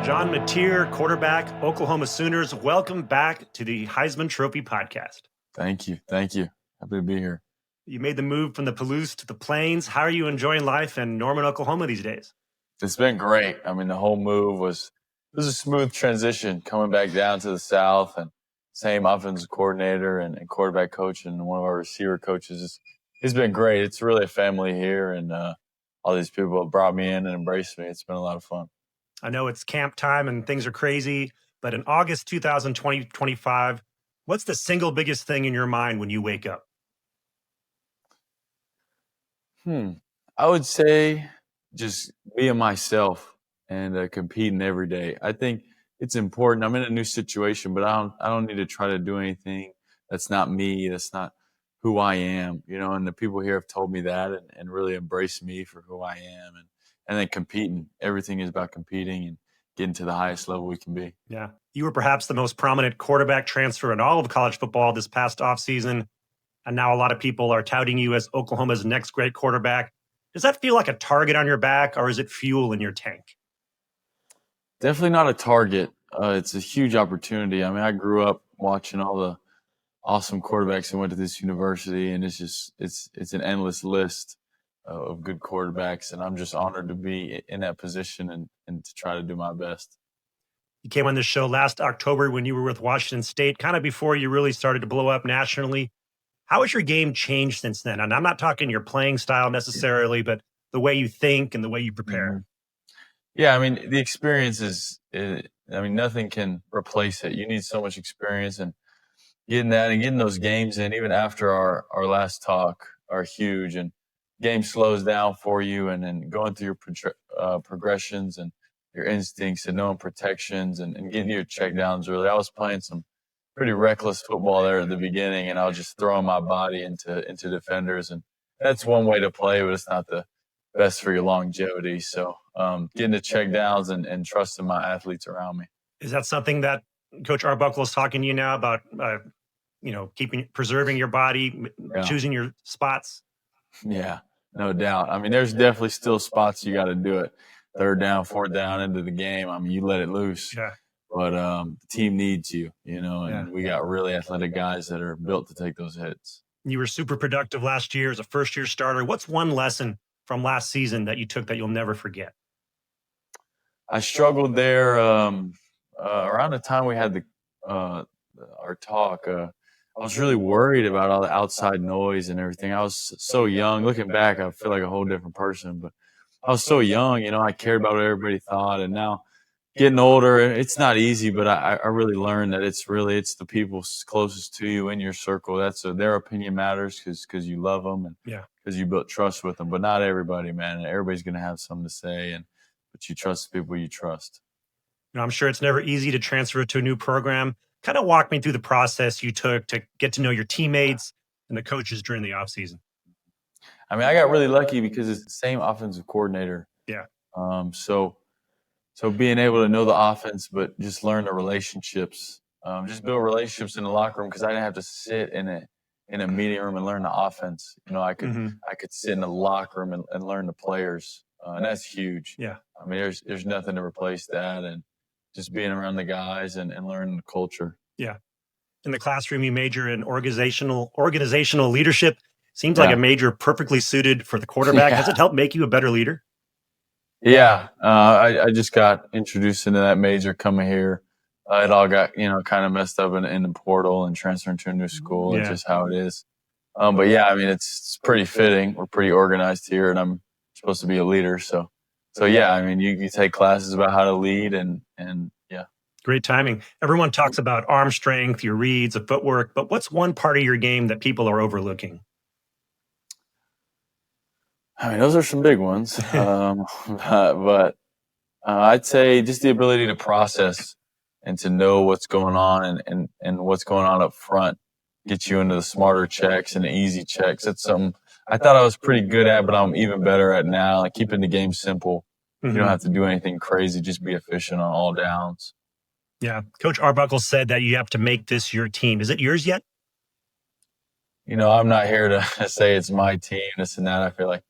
John Mateer, quarterback, Oklahoma Sooners. Welcome back to the Heisman Trophy Podcast. Thank you. Happy to be here. You made the move from the Palouse to the Plains. How are you enjoying life in Norman, Oklahoma these days? It's been great. I mean, the whole move was a smooth transition coming back down to the South, and same offensive coordinator and quarterback coach and one of our receiver coaches. It's been great. It's really a family here, and all these people have brought me in and embraced me. It's been a lot of fun. I know it's camp time and things are crazy, but in August 2025, what's the single biggest thing in your mind when you wake up? I would say just being myself and competing every day. I think it's important. I'm in a new situation, but I don't need to try to do anything that's not me. That's not who I am, and the people here have told me that and really embraced me for who I am. And then competing. Everything is about competing and getting to the highest level we can be. Yeah. You were perhaps the most prominent quarterback transfer in all of college football this past offseason. And now a lot of people are touting you as Oklahoma's next great quarterback. Does that feel like a target on your back, or is it fuel in your tank? Definitely not a target. It's a huge opportunity. I mean, I grew up watching all the awesome quarterbacks that went to this university, and it's an endless list of good quarterbacks, and I'm just honored to be in that position and to try to do my best. You came on this show last October when you were with Washington State, kind of before you really started to blow up nationally. How has your game changed since then? And I'm not talking your playing style necessarily, but the way you think and the way you prepare. Mm-hmm. Yeah, I mean, the experience nothing can replace it. You need so much experience, and getting those games in, even after our last talk, are huge. And game slows down for you, and then going through your progressions and your instincts and knowing protections and getting your check downs. Really, I was playing some pretty reckless football there at the beginning, and I was just throwing my body into defenders, and that's one way to play, but it's not the best for your longevity. So getting the check downs and trusting my athletes around me. Is that something that Coach Arbuckle is talking to you now about? Preserving your body, choosing your spots. Yeah, no doubt. I mean, there's definitely still spots you got to do it. Third down, fourth down into the game. I mean, you let it loose. Yeah. But the team needs you, and we got really athletic guys that are built to take those hits. You were super productive last year as a first-year starter. What's one lesson from last season that you took that you'll never forget? I struggled there around the time we had our talk. I was really worried about all the outside noise and everything. I was so young. Looking back, I feel like a whole different person. But I was so young, I cared about what everybody thought. And now getting older, it's not easy, but I really learned that it's the people closest to you in your circle. Their opinion matters because you love them and because you built trust with them. But not everybody, man. Everybody's going to have something to say, but you trust the people you trust. I'm sure it's never easy to transfer to a new program. Kind of walk me through the process you took to get to know your teammates and the coaches during the offseason. I mean, I got really lucky because it's the same offensive coordinator. Yeah. So being able to know the offense, but just learn the relationships, just build relationships in the locker room, because I didn't have to sit in a meeting room and learn the offense. I could sit in the locker room and learn the players, and that's huge. Yeah. I mean, there's nothing to replace that, and just being around the guys and learning the culture. Yeah. In the classroom, you major in organizational leadership. Seems like a major perfectly suited for the quarterback. Has it helped make you a better leader? Yeah. I just got introduced into that major coming here. It all got, kind of messed up in the portal and transferring to a new school. It's just how it is. But yeah, I mean, it's pretty fitting. We're pretty organized here, and I'm supposed to be a leader. So yeah, I mean, you take classes about how to lead and yeah. Great timing. Everyone talks about arm strength, your reads, the footwork, but what's one part of your game that people are overlooking? I mean, those are some big ones. But I'd say just the ability to process and to know what's going on and what's going on up front gets you into the smarter checks and the easy checks. That's something I thought I was pretty good at, but I'm even better at now. Like keeping the game simple. You don't have to do anything crazy. Just be efficient on all downs. Yeah. Coach Arbuckle said that you have to make this your team. Is it yours yet? I'm not here to say it's my team, this and that. I feel like,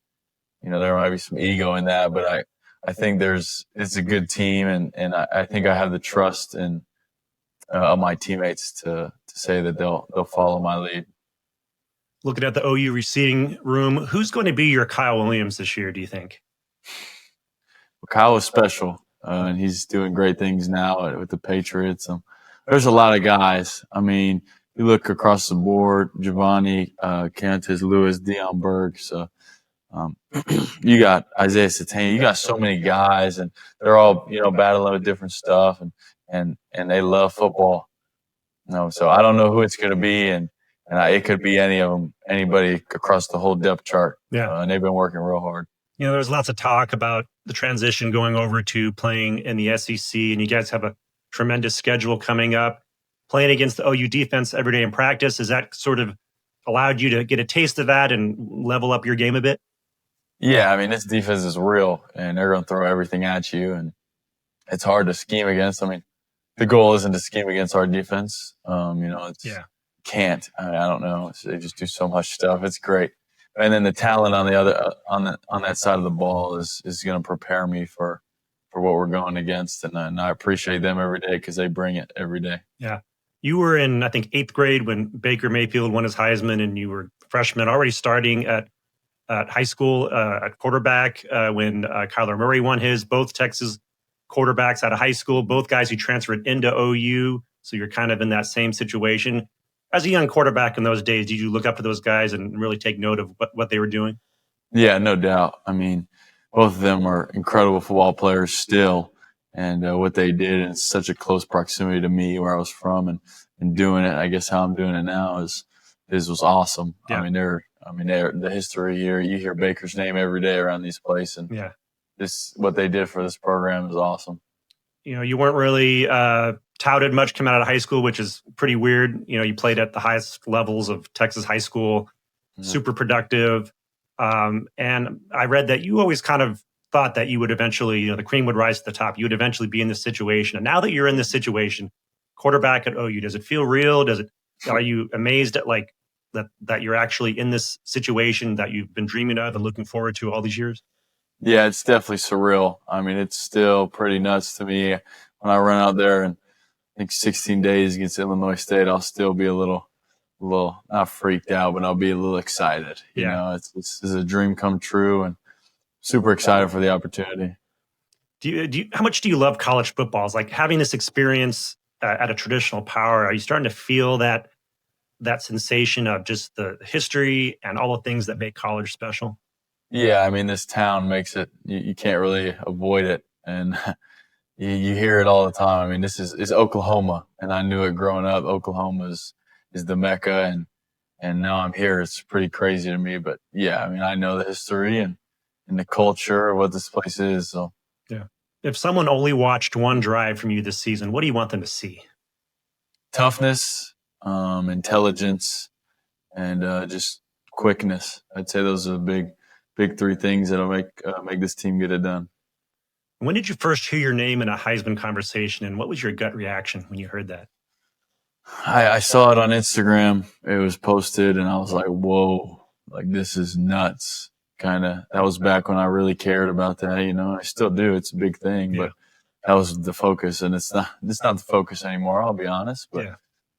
there might be some ego in that, but I think it's a good team, and I think I have the trust of my teammates to say that they'll follow my lead. Looking at the OU receiving room, who's going to be your Kyle Williams this year, do you think? Kyle is special, and he's doing great things now with the Patriots. There's a lot of guys. I mean, you look across the board, Giovanni, Cantus, Lewis, Deion Berg. So you got Isaiah Satane. You got so many guys, and they're all, battling with different stuff, and they love football. So I don't know who it's going to be, and it could be any of them, anybody across the whole depth chart. Yeah. And they've been working real hard. There's lots of talk about the transition going over to playing in the SEC, and you guys have a tremendous schedule coming up. Playing against the OU defense every day in practice, has that sort of allowed you to get a taste of that and level up your game a bit? Yeah, I mean, this defense is real, and they're going to throw everything at you, and it's hard to scheme against. I mean, the goal isn't to scheme against our defense. Can't. I don't know. They just do so much stuff. It's great. And then the talent on the other on that side of the ball is going to prepare me for what we're going against, and I appreciate them every day because they bring it every day. Yeah, you were in, I think, 8th grade when Baker Mayfield won his Heisman, and you were a freshman already starting at high school at quarterback when Kyler Murray won his. Both Texas quarterbacks out of high school, both guys who transferred into OU, so you're kind of in that same situation. As a young quarterback in those days, did you look up to those guys and really take note of what they were doing? Yeah, no doubt. I mean, both of them are incredible football players still, and what they did in such a close proximity to me where I was from, and doing it, I guess how I'm doing it now was awesome. Yeah. I mean, they're the history here. You hear Baker's name every day around these places, and what they did for this program is awesome. You weren't really touted much coming out of high school, which is pretty weird. You played at the highest levels of Texas high school, super productive. And I read that you always kind of thought that you would eventually, the cream would rise to the top. You would eventually be in this situation. And now that you're in this situation, quarterback at OU, does it feel real? Are you amazed at that you're actually in this situation that you've been dreaming of and looking forward to all these years? Yeah, it's definitely surreal. I mean, it's still pretty nuts to me. When I run out there and I think 16 days against Illinois State, I'll still be a little not freaked out, but I'll be a little excited. This is a dream come true, and super excited for the opportunity. How much do you love college football? It's like having this experience at a traditional power. Are you starting to feel that sensation of just the history and all the things that make college special? Yeah, I mean, this town makes it, you can't really avoid it. And you hear it all the time. I mean, this is Oklahoma, and I knew it growing up. Oklahoma is the Mecca, and now I'm here. It's pretty crazy to me. But yeah, I mean, I know the history and the culture of what this place is. So yeah. If someone only watched one drive from you this season, what do you want them to see? Toughness, intelligence, and just quickness. I'd say those are the big 3 things that'll make this team get it done. When did you first hear your name in a Heisman conversation, and what was your gut reaction when you heard that? I saw it on Instagram. It was posted, and I was like, whoa, like this is nuts. That was back when I really cared about that, I still do. It's a big thing, but that was the focus, and it's not the focus anymore, I'll be honest, but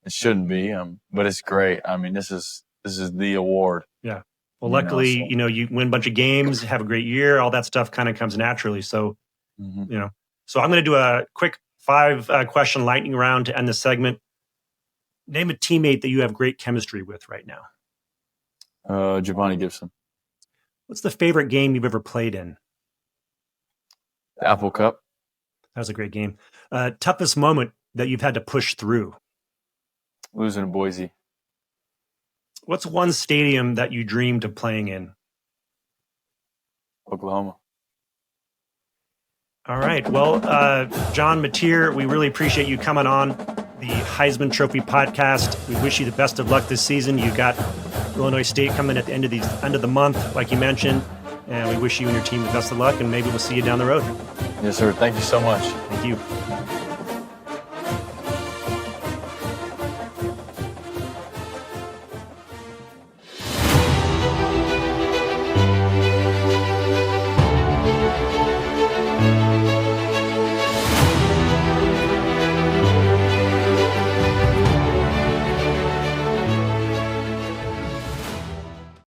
it shouldn't be. But it's great. I mean, this is the award. Yeah. Well, luckily, you win a bunch of games, have a great year. All that stuff kind of comes naturally. So, So I'm going to do a quick 5-question lightning round to end the segment. Name a teammate that you have great chemistry with right now. Giovanni Gibson. What's the favorite game you've ever played in? The Apple Cup. That was a great game. Toughest moment that you've had to push through? Losing to Boise. What's one stadium that you dreamed of playing in? Oklahoma. All right. Well, John Mateer, we really appreciate you coming on the Heisman Trophy Podcast. We wish you the best of luck this season. You got Illinois State coming at the end of the month, like you mentioned, and we wish you and your team the best of luck, and maybe we'll see you down the road. Yes, sir. Thank you so much. Thank you.